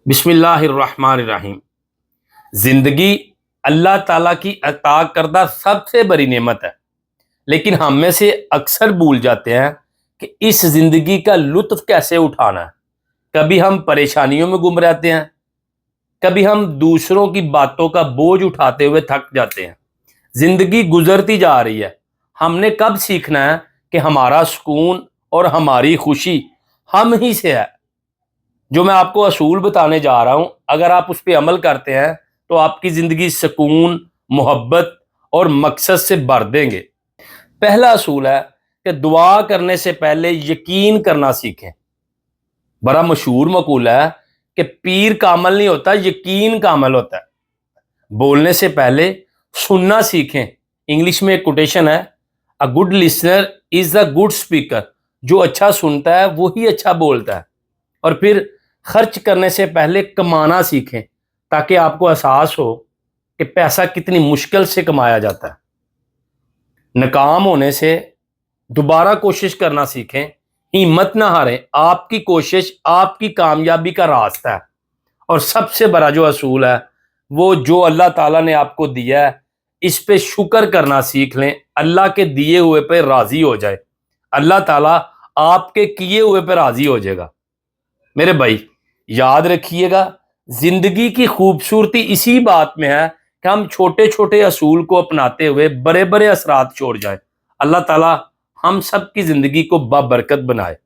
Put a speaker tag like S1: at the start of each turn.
S1: बिस्मिल्लाहिर्रहमानिर्रहीम। ज़िंदगी अल्लाह ताला की अता करदा सबसे बड़ी नेमत है, लेकिन हम में से अक्सर भूल जाते हैं कि इस ज़िंदगी का लुत्फ़ कैसे उठाना है। कभी हम परेशानियों में गुम रहते हैं, कभी हम दूसरों की बातों का बोझ उठाते हुए थक जाते हैं। ज़िंदगी गुजरती जा रही है, हमने कब सीखना है कि हमारा सुकून और हमारी खुशी हम ही से है। जो मैं आपको असूल बताने जा रहा हूं, अगर आप उस पर अमल करते हैं तो आपकी ज़िंदगी सुकून, मोहब्बत और मकसद से भर देंगे। पहला असूल है कि दुआ करने से पहले यकीन करना सीखें। बड़ा मशहूर मकूला है कि पीर कामल नहीं होता, यकीन कामल होता है। बोलने से पहले सुनना सीखें। इंग्लिश में एक कोटेशन है, a good listener is a good speaker. जो अच्छा सुनता है वही अच्छा बोलता है। और फिर खर्च करने से पहले कमाना सीखें, ताकि आपको एहसास हो कि पैसा कितनी मुश्किल से कमाया जाता है। नाकाम होने से दोबारा कोशिश करना सीखें, हिम्मत ना हारें। आपकी कोशिश आपकी कामयाबी का रास्ता है। और सबसे बड़ा जो असूल है, वो जो अल्लाह ताला ने आपको दिया है, इस पे शुक्र करना सीख लें। अल्लाह के दिए हुए पे राजी हो जाए, अल्लाह ताला आपके किए हुए पे राजी हो जाएगा। मेरे भाई, याद रखिएगा, जिंदगी की खूबसूरती इसी बात में है कि हम छोटे छोटे असूल को अपनाते हुए बड़े बड़े असरात छोड़ जाएं। अल्लाह ताला हम सब की जिंदगी को बाबरकत बनाए।